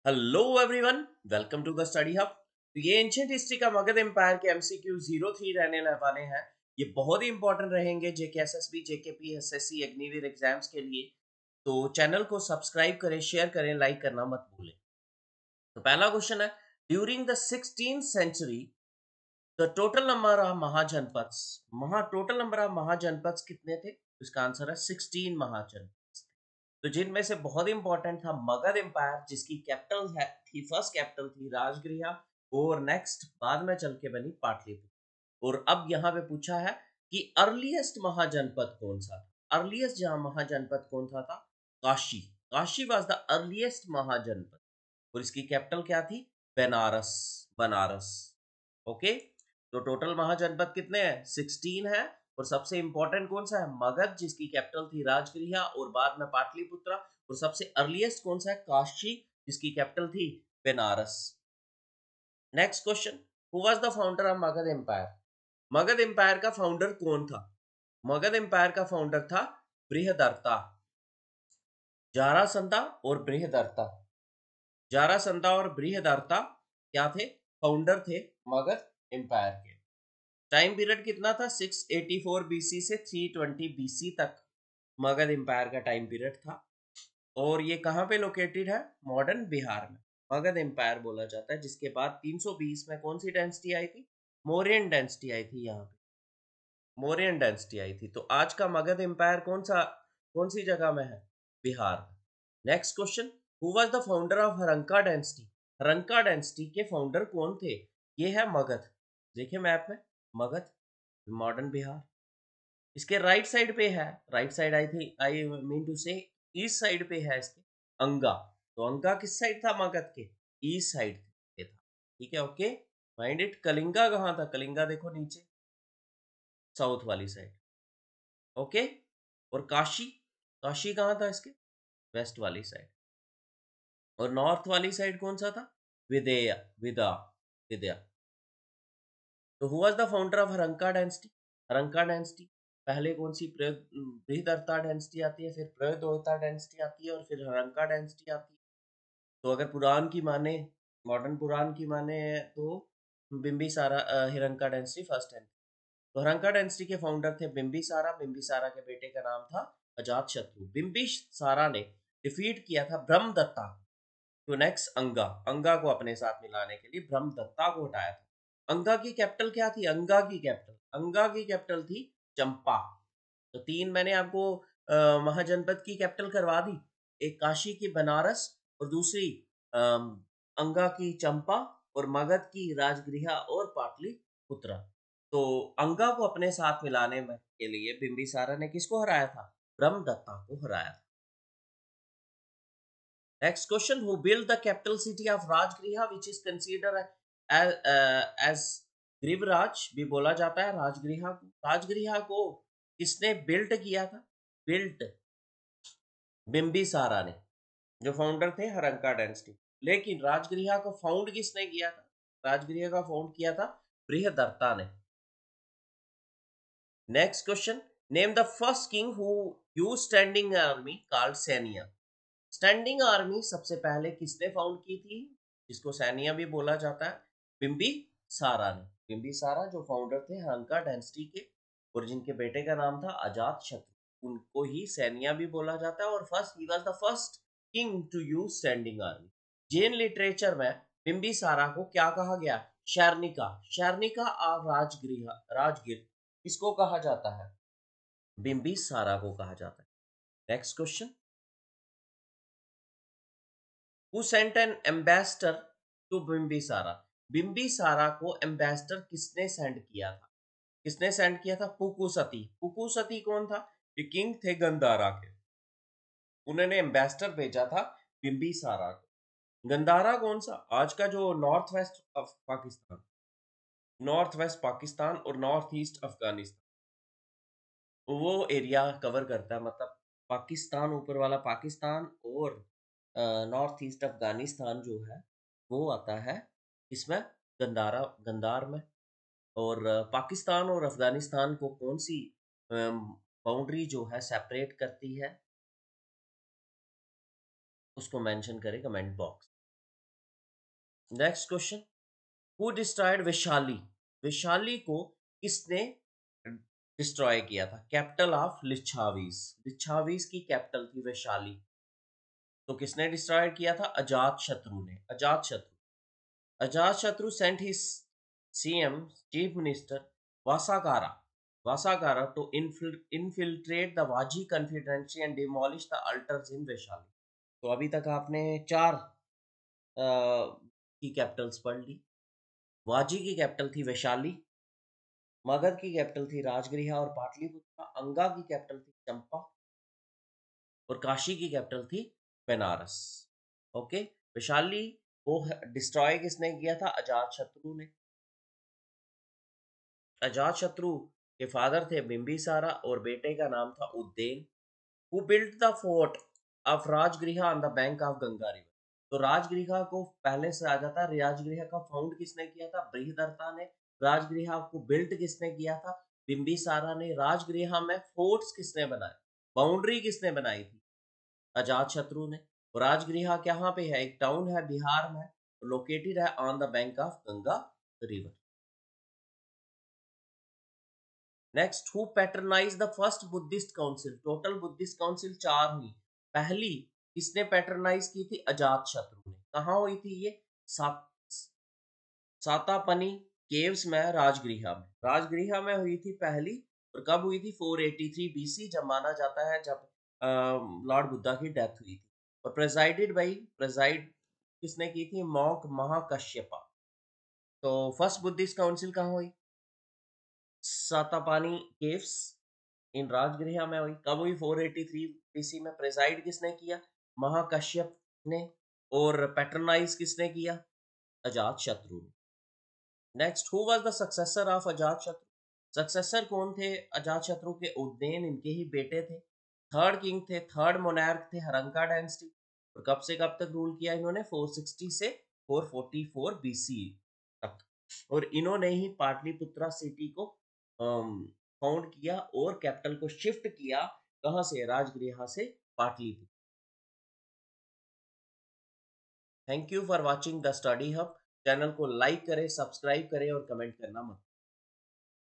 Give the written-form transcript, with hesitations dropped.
Hello everyone, welcome to the study hub. तो ये ancient history का मगध एम्पायर के एमसीक्यू 03 रहने वाले हैं। ये बहुत ही इंपॉर्टेंट रहेंगे जेके SSB, JKP, SSC, Agniveer exams के लिए। तो चैनल को सब्सक्राइब करें, शेयर करें, लाइक करना मत भूलें। तो पहला क्वेश्चन है, during the 16th century the total number of Mahajanapadas, total number of Mahajanapadas कितने थे? इसका आंसर है 16 महाजनपद। तो जिनमें से बहुत इंपॉर्टेंट था मगध एम्पायर, जिसकी कैपिटल है थी, फर्स्ट कैपिटल थी राजगृह, और नेक्स्ट बाद में चल के बनी पाटलिपुत्र। और अब यहाँ पे पूछा है कि अर्लीस्ट महाजनपद कौन सा था? अर्लीस्ट जहां महाजनपद कौन सा था? Kashi. Kashi was the earliest mahajanapada. और इसकी कैपिटल क्या थी? बनारस। बनारस। ओके। तो टोटल महाजनपद कितने हैं? 16 है। और सबसे इंपॉर्टेंट कौन सा है? मगध, जिसकी कैपिटल थी राजगृह और बाद में पाटलिपुत्र। और सबसे अर्लीस्ट कौन सा है? काशी, जिसकी कैपिटल थी Banaras. Next question, who was the founder of Magadh empire? Magadh empire का फाउंडर कौन था? मगध एम्पायर का फाउंडर था बृहदर्ता। जारासंधा और बृहदर्ता। जारासंधा और बृहदर्ता क्या थे? फाउंडर थे मगध एम्पायर के। टाइम पीरियड कितना था? 684 बीसी से 320 बीसी तक मगध एम्पायर का टाइम पीरियड था। और ये कहाँ पे लोकेटेड है? मॉडर्न बिहार में मगध एम्पायर बोला जाता है, जिसके बाद 320 में कौन सी डेंसिटी आई थी? मौर्यन डेंसिटी आई थी। यहाँ पे मौर्यन डेंसिटी आई थी। तो आज का मगध एम्पायर कौन सी जगह में है? बिहार में। Next question, who was the founder of Haryanka dynasty? Haryanka dynasty के फाउंडर कौन थे? ये है मगध। देखिए मैप में, मगध, मॉडर्न बिहार। इसके राइट साइड पे है, right side I mean to say east side पे है इसके अंगा। तो अंगा किस साइड था मगध के? ईस्ट साइड पे था। ठीक है, ओके। Mind it. कलिंगा कहाँ था? कलिंगा देखो नीचे, साउथ वाली साइड। ओके। और काशी, काशी कहाँ था इसके? वेस्ट वाली साइड। और नॉर्थ वाली साइड कौन सा था? विदेया, विदा, विद्या। तो who was the founder of Haryanka dynasty? Haryanka dynasty पहले कौन सी? बृहदर्ता डायनेस्टी आती है, फिर प्रयोदोता डायनेस्टी आती है, और फिर हरंका डायनेस्टी आती है। तो अगर पुराण की माने, मॉडर्न पुराण की माने, तो बिम्बिसारा, हिरंका डायनेस्टी फर्स्ट है। तो हरंका डायनेस्टी के फाउंडर थे बिम्बिसारा। बिम्बिसारा के बेटे का नाम था अजात शत्रु। बिम्बिसारा ने डिफीट किया था ब्रह्मदत्ता टू नेक्स्ट अंगा। अंगा को अपने साथ मिलाने के लिए ब्रह्मदत्ता को हटाया था। अंगा की कैपिटल क्या थी? अंगा की कैपिटल थी चंपा। तो तीन मैंने आपको महाजनपद की कैपिटल करवा दी। एक काशी की बनारस, और दूसरी अम, अंगा की चंपा, और मगध की राजगृह और पाटलिपुत्र। तो अंगा को अपने साथ मिलाने के लिए बिंबिसारा ने किसको हराया था? ब्रह्मदत्ता को हराया था। Next question, who build the capital city of Rajgriha which is consider as Grihraj भी बोला जाता है राजगृह को। राजगृह को किसने बिल्ट किया था? बिल्ट बिंबिसारा ने, जो फाउंडर थे हरंका डायनेस्टी। लेकिन राजगृह को फाउंड किसने किया था? राजगृह का फाउंड किया था बृहदर्ता ने। Next question, name the first king who used standing army called Sainya. Standing army सबसे पहले किसने फाउंड की थी, जिसको सैनिया भी बोला जाता है? बिंबिसारा ने। बिंबिसारा जो फाउंडर थे हरंका डायनेस्टी के, और जिनके बेटे का नाम था अजात शत्रु, उनको ही सैनिया भी बोला जाता है। और first, he was the first king to use standing army. Jain literature में बिंबिसारा को क्या कहा गया? शैरनिका। शैरनिका ऑफ राजगृह, राजगिर किसको कहा जाता है? बिंबिसारा को कहा जाता है। Next question, who sent an ambassador to Bimbisara? Bimbisara को एम्बेसडर किसने सेंड किया था? किसने सेंड किया था? पुकुसती। पुकुसती कौन था? ये किंग थे गंधारा के। उन्होंने एम्बेसडर भेजा था बिम्बिसारा को। गंधारा कौन सा? आज का जो north west of Pakistan, north west Pakistan और नॉर्थ ईस्ट अफगानिस्तान, वो एरिया कवर करता है। मतलब पाकिस्तान, ऊपर वाला पाकिस्तान, और नॉर्थ ईस्ट अफगानिस्तान जो है वो आता है इसमें, गंदार में। और पाकिस्तान और अफगानिस्तान को कौन सी बाउंड्री जो है सेपरेट करती है, उसको मेंशन करें comment box. Next question, who destroyed Vaishali? Vaishali को किसने डिस्ट्रॉय किया था? कैपिटल ऑफ लिच्छावीज, लिच्छावीज की कैपिटल थी वैशाली, तो किसने डिस्ट्रॉय किया था? अजात शत्रु ने। अजात शत्रु, Ajatashatru sent his CM chief minister Vassakara, Vassakara to infiltrate the Vajji confederacy and demolish the altars in Vaishali. तो अभी तक आपने चार की कैपिटल्स पढ़ ली। वाजी की कैपिटल थी वैशाली, मगध की कैपिटल थी राजगृह और पाटलिपुत्र, अंगा की कैपिटल थी चंपा और काशी की कैपिटल थी बनारस। ओके, वैशाली को डिस्ट्रॉय किसने किया था? अजात शत्रु ने। अजात शत्रु के फादर थे बिंबिसारा और बेटे का नाम था Ujjain. Who built the fort of Rajgriha on the bank of Ganga river? तो राजगृह को पहले से आ जाता है, राजगृह का फाउंड किसने किया था? बृहदर्ता ने। राजगृह को बिल्ट किसने किया था? बिंबिसारा ने। राजगृह में फोर्ट्स किसने बनाए? बाउंड्री किसने बनाई थी? अजात शत्रु ने। और राजगृह कहाँ पे है? एक टाउन है बिहार में, लोकेटेड है on the bank of Ganga river. Next, who patronise the first Buddhist council? Total Buddhist council चार हुई, पहली किसने पैटर्नाइज की थी? अजात शत्रु ने। कहाँ हुई थी ये? सातापनी केव्स में, राजगृह में। राजगृह में हुई थी पहली, और कब हुई थी? 483 बीसी, जब माना जाता है जब लॉर्ड बुद्धा की डेथ हुई थी। और प्रेजाइड किसने की थी? मॉन्क महाकश्यपा। तो फर्स्ट बुद्धिस्ट काउंसिल कहाँ हुई? सातापानी केव्स इन राजगृह में हुई। कब हुई? 483 बीसी में। प्रेसाइड किसने किया? महाकश्यप ने। और पैटर्नाइज किसने किया? अजात शत्रु ने। Next, who was the successor of Ajatashatru? Successor कौन थे अजात शत्रु के? उज्जैन, इनके ही बेटे थे। थर्ड किंग थे, थर्ड मोनार्क थे हरंका डायनेस्टी। और कब से कब तक रूल किया इन्होंने? 460 से 444 बीसी तक। और इन्होंने ही पाटलिपुत्रा सिटी को फाउंड किया और कैपिटल को शिफ्ट किया। कहां से? राजगृह से Pataliputra. Thank you for watching the study hub. Channel को लाइक करें, सब्सक्राइब करें और कमेंट करना मत